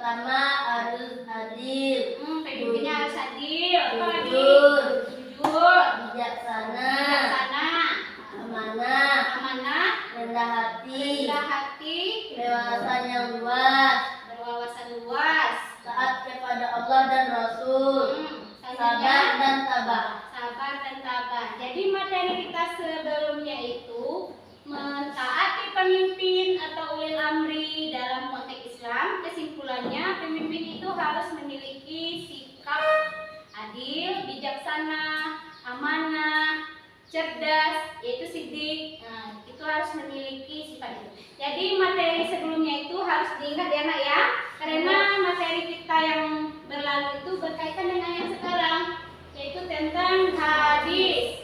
pertama harus adil. Pemimpinnya harus adil. Jujur. Jujur. Bijaksana. Amanah. Rendah hati. Berwawasan luas. Taat kepada Allah dan Rasul. Sabar dan tabah. Jadi materi kita sebelumnya itu mentaati pemimpin atau ulil amri dalam konteks Islam. Kesimpulannya, pemimpin itu harus memiliki sikap adil, bijaksana, amanah, cerdas, yaitu sidik. Nah, itu harus memiliki sifat itu. Jadi materi sebelumnya itu harus diingat ya nak ya, karena materi kita yang berlalu itu berkaitan dengan yang sekarang, yaitu tentang hadis.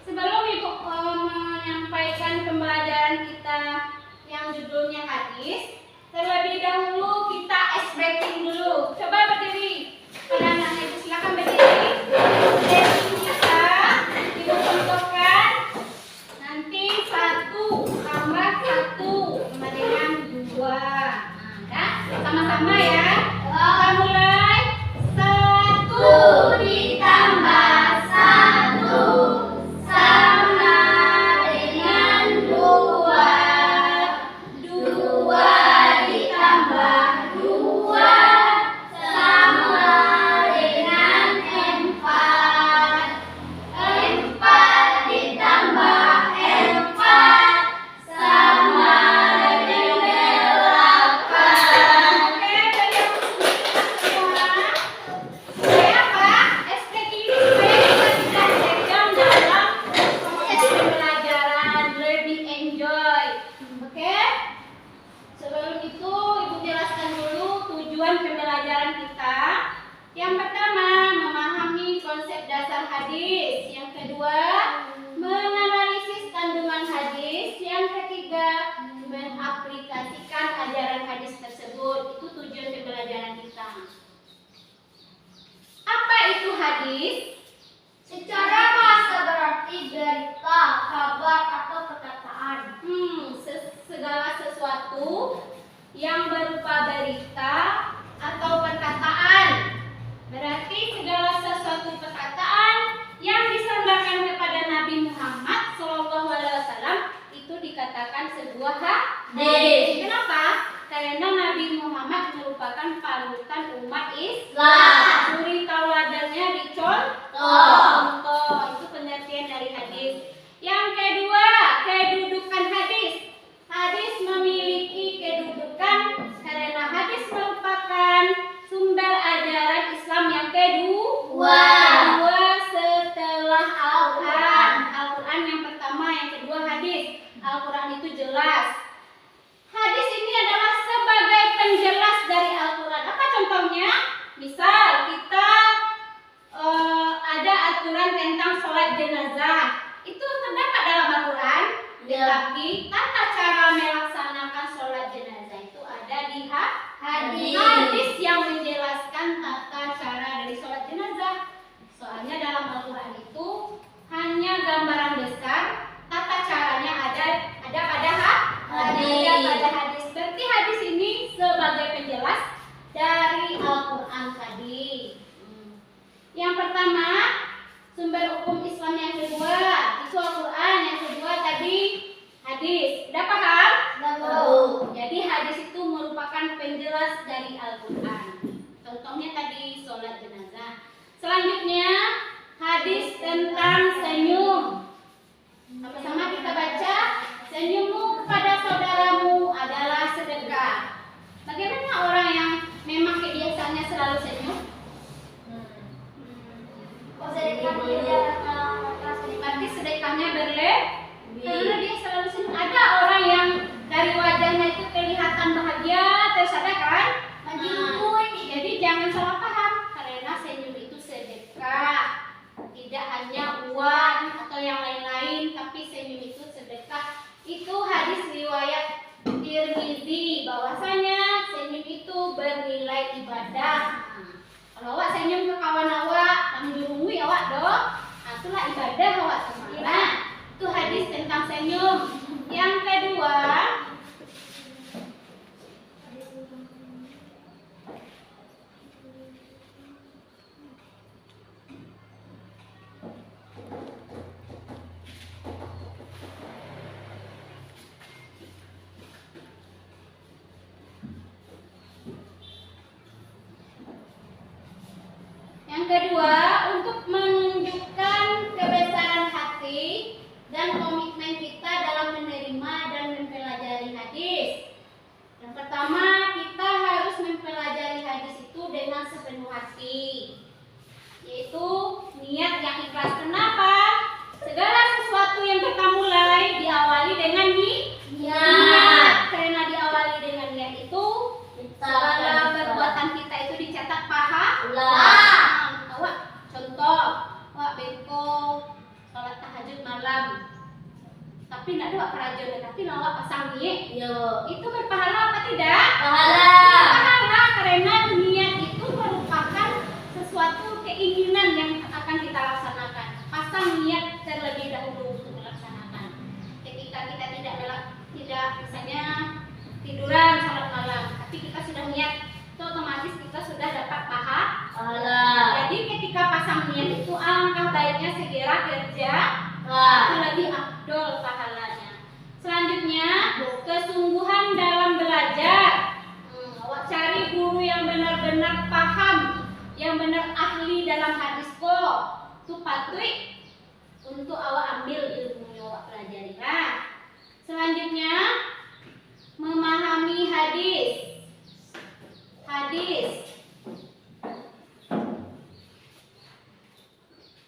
Sebelum Ibu menyampaikan pembelajaran kita yang judulnya hadis, terlebih dahulu kita breaking dulu. Coba berdiri. Pada anak Ibu silakan berdiri. Breaking kita Ibu contohkan. Nanti 1 tambah 1 sama dengan 2. Nah, sama-sama ya. Kita mulai. 1 ditambah 1 sama dengan 2. 2 ditambah 2 sama dengan 4. 4 ditambah 4 sama dengan 8. Oke, semua. Supaya apa? SPK ini supaya kita bisa pegang dalam proses pembelajaran, learning, enjoy. Oke? Sebelum itu, Ibu jelaskan dulu tujuan pembelajaran kita. Yang pertama, memahami konsep dasar hadis. Yang kedua, menganalisis kandungan hadis. Yang ketiga, mengaplikasikan ajaran hadis tersebut. Itu tujuan pembelajaran kita. Apa itu hadis? Secara bahasa berarti berita, kabar atau perkataan. Segala sesuatu yang berupa berita atau perkataan. Berarti segala sesuatu perkataan yang disandarkan kepada Nabi Muhammad SAW itu dikatakan sebuah hadis. Kenapa? Karena Nabi Muhammad merupakan panutan umat Islam. Suri tauladannya dicontoh. Itu pengertian dari hadis. Yang kedua, kedudukan hadis. Hadis memiliki kedudukan karena hadis merupakan sumber ajaran Islam yang kedua setelah Al-Quran. Al-Quran yang pertama, yang kedua hadis. Al-Quran itu jelas. Hadis ini adalah sebagai penjelas dari Al-Quran. Apa contohnya? Misal kita ada aturan tentang sholat jenazah. Itu terdapat dalam Al-Quran. Tetapi tata cara melaksanakan sholat jenazah itu ada di hadis yang menjelaskan tata cara dari sholat jenazah. Soalnya dalam Al-Quran itu hanya gambaran besar, tata caranya ada pada hadis. Berarti hadis ini sebagai penjelas dari Al-Quran tadi. Yang pertama, sumber hukum Islam. Yang kedua itu Al-Quran. Yang kedua tadi hadis. Udah paham? Jadi hadis itu merupakan penjelas dari Al-Quran. Contohnya tadi sholat jenazah. Selanjutnya hadis tentang senyum. Sama-sama kita baca. Senyummu kepada saudaramu adalah sedekah. Bagaimana orang yang memang kebiasaannya selalu senyum? Berarti sedekahnya berlebih. Karena dia selalu senyum. Ada orang yang dari wajahnya itu kelihatan bahagia, tersadar kan? Jadi jangan salah paham. Karena senyum itu sedekah. Tidak hanya uang atau yang lain-lain, tapi senyum itu sedekah. Itu hadis riwayat Tirmizi bahwasanya senyum itu bernilai ibadah. Kalau awak senyum ke kawan awak, menjurungi awak dong. Itulah ibadah awak semua. Itu hadis tentang senyum. Yang kedua, kedua, untuk menunjukkan kebesaran hati dan komitmen kita dalam menerima dan mempelajari hadis. Yang pertama, kita harus mempelajari hadis itu dengan sepenuh hati, yaitu niat yang ikhlas. Kenapa? Segala sesuatu yang kita mulai diawali dengan niat. Karena diawali dengan niat itu, segala perbuatan kita itu dicetak pahala. Awak contoh, awak beko sholat tahajud malam, tapi tidak ada kerajinan, tapi awak pasang niat, itu berpahala apa tidak? Pahala, karena niat itu merupakan sesuatu keinginan yang akan kita laksanakan. Pasang niat terlebih dahulu untuk melaksanakan. Ketika kita tidak misalnya tiduran sholat malam, tapi kita sudah niat, itu otomatis kita sudah dapat pahala. Jadi ketika pasang niat itu alangkah baiknya segera kerja, itu lebih afdol pahalanya. Selanjutnya, kesungguhan dalam belajar. Awak cari guru yang benar-benar paham, yang benar ahli dalam hadis kok. Itu patut untuk awak ambil ilmu yang awak pelajari. Selanjutnya, memahami hadis.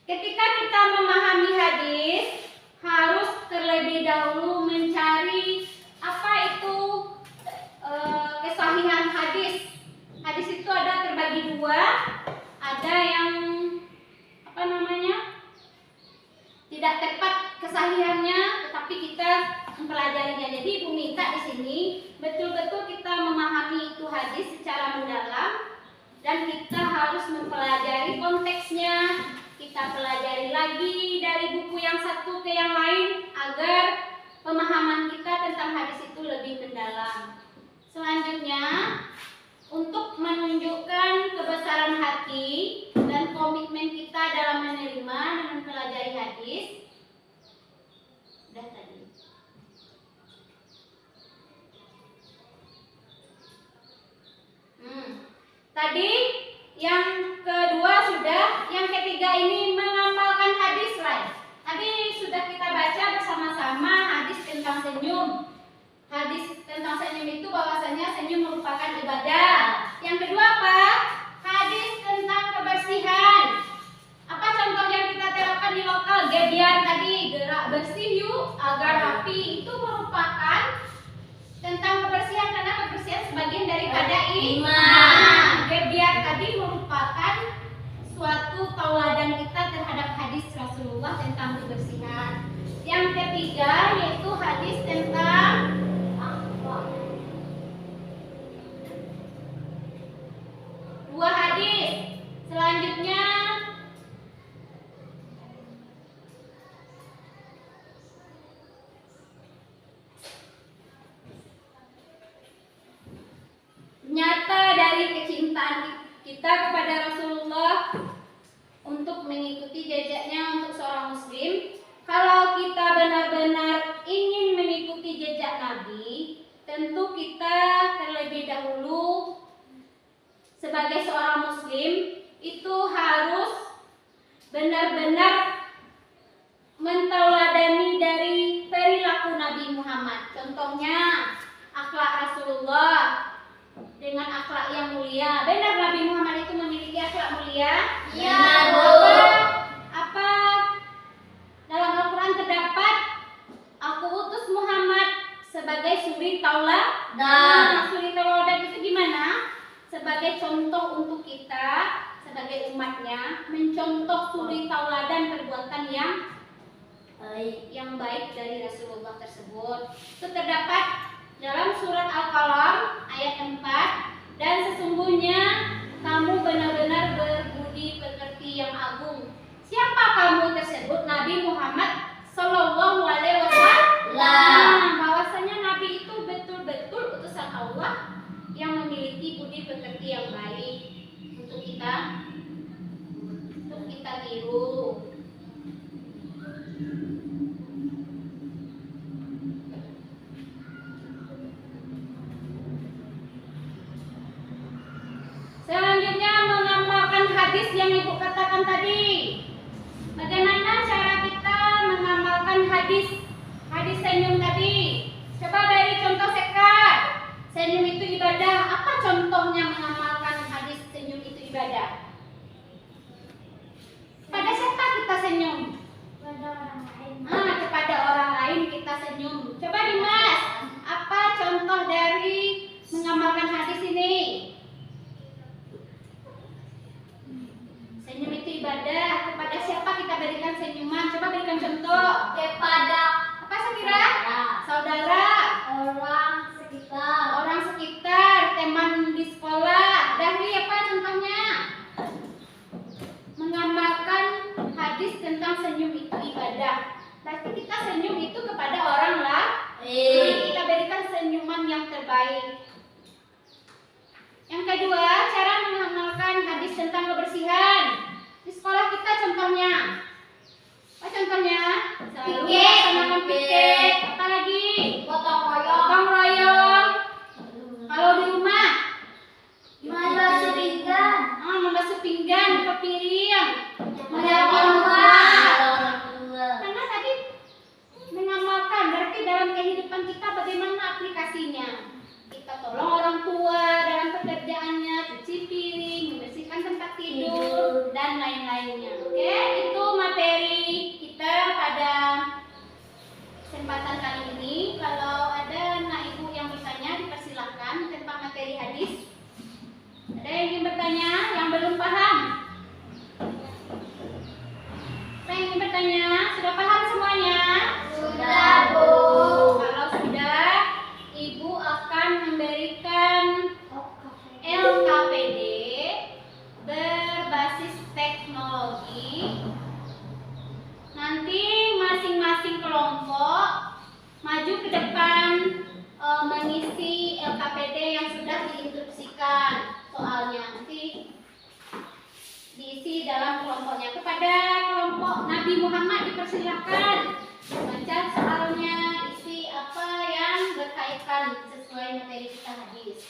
Ketika kita memahami hadis, harus terlebih dahulu mencari apa itu kesahihan hadis. Hadis itu ada terbagi dua, ada yang tidak tepat kesahihannya, tetapi kita mempelajarinya. Jadi Ibu minta di sini betul-betul kita memahami itu hadis secara mendalam, dan kita harus mempelajari konteksnya. Kita pelajari lagi dari buku yang satu ke yang lain agar pemahaman kita tentang hadis itu lebih mendalam. Selanjutnya, untuk menunjukkan kebesaran hati dan komitmen kita dalam menerima dan mempelajari hadis. Udah tadi. Tadi yang kedua sudah, yang ketiga ini mengamalkan hadis lain. Tadi sudah kita baca bersama-sama hadis tentang senyum. Hadis tentang senyum itu bahwasanya senyum merupakan ibadah. Yang kedua apa? Hadis tentang kebersihan. Apa contoh yang kita terapkan di lokal? Gebiar tadi, gerak bersih yuk agar rapi, itu merupakan tentang kebersihan, karena kebersihan sebagian daripada iman. Gebiar tadi merupakan suatu tauladan kita terhadap hadis Rasulullah tentang kebersihan. Yang ketiga yaitu hadis tentang dua hadis. Selanjutnya nyata dari kecintaan kita kepada Rasulullah untuk mengikuti jejaknya untuk seorang muslim. Kalau kita benar-benar ingin mengikuti jejak Nabi, tentu kita terlebih dahulu sebagai seorang muslim itu harus benar-benar mentauladani dari perilaku Nabi Muhammad. Contohnya akhlak Rasulullah dengan akhlak yang mulia. Benar Nabi Muhammad itu memiliki akhlak mulia? Iya, Bu. Apa dalam Al-Quran terdapat, aku utus Muhammad sebagai suri tauladan. Suri tauladan itu gimana? Sebagai contoh untuk kita sebagai umatnya, mencontoh suri tauladan perbuatan yang baik dari Rasulullah tersebut. Itu terdapat dalam surat Al-Qalam ayat 4, dan sesungguhnya kamu benar-benar berbudi pekerti yang agung. Siapa kamu tersebut? Nabi Muhammad Sallallahu Alaihi Wasallam. Bahwasanya Nabi itu betul-betul utusan Allah yang memiliki budi pekerti yang baik untuk kita tiru. Selanjutnya mengamalkan hadis hadis yang Ibu katakan tadi. Bagaimana cara kita mengamalkan hadis senyum tadi? Coba beri contoh sekat. Senyum itu ibadah. Apa contohnya mengamalkan hadis senyum itu ibadah? Pada siapa kita senyum? Kepada orang lain kita senyum. Coba Dimas, apa contoh dari mengamalkan hadis ini? Senyum itu ibadah. Kepada siapa kita berikan senyuman? Coba berikan contoh. Kepada Apa Sakira? Saudara, orang sekitar, teman di sekolah. Dari apa contohnya? Mengamalkan hadis tentang senyum itu ibadah. Berarti kita senyum itu kepada orang lain. Kita berikan senyuman yang terbaik. Yang kedua, cara mengamalkan hadis tentang kebersihan. Di sekolah kita contohnya. Apa contohnya? Selalu melaksanakan piket. Apa lagi? Gotong royong. Kalau di rumah? Membasuh pinggan, buka piring, menyapa orang tua. Karena tadi mengamalkan, berarti dalam kehidupan kita bagaimana aplikasinya? Kita tolong orang tua dalam pekerjaannya, cuci piring, membersihkan tempat tidur, dan lain-lainnya. Oke, itu materi kita pada kesempatan kali ini. Kalau ada anak ibu yang bertanya, dipersilahkan tentang materi hadis. Ada yang ingin bertanya, yang belum paham? Saya ingin bertanya, sudah paham semuanya? Sudah, Bu. Kalau sudah, Ibu akan memberikan LKPD berbasis teknologi. Nanti masing-masing kelompok maju ke depan mengisi LKPD yang sudah diinstruksikan. Soalnya nanti diisi dalam kelompoknya. Kepada kelompok Nabi Muhammad dipersilakan baca soalnya, isi apa yang berkaitan sesuai materi kita hadis.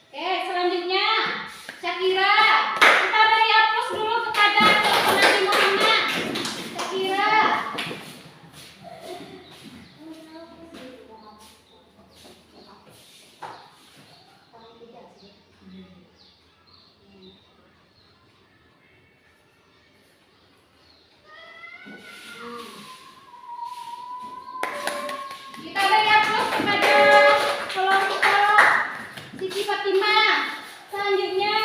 Oke, selanjutnya Syakira. Kita beri aplaus dulu kepada Nabi Muhammad. Syakira. Kita beri aplaus kepada kelompok Siti Fatimah. Selanjutnya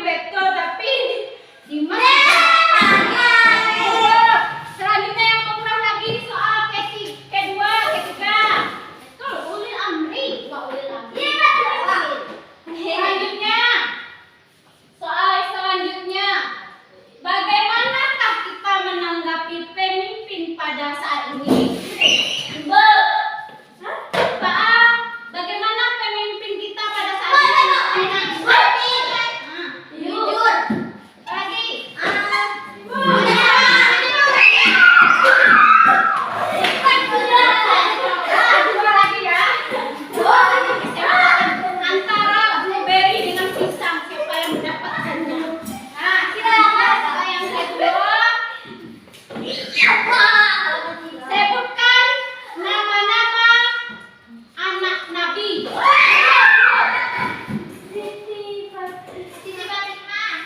betul, tapi Dimas selanjutnya yang kurang lagi soal kedua, ketiga. Betul, ulil amri. Wah, ulil amri. Selanjutnya, soal selanjutnya, bagaimanakah kita menanggapi pemimpin pada saat ini? Bagaimana pemimpin kita pada saat ini? Jujur. Lagi. Dua lagi ya. Antara blueberry dengan pisang, siapa yang mendapatkannya? Nah, siapa yang kedua? Sebutkan nama-nama anak Nabi. Siti Fatimah.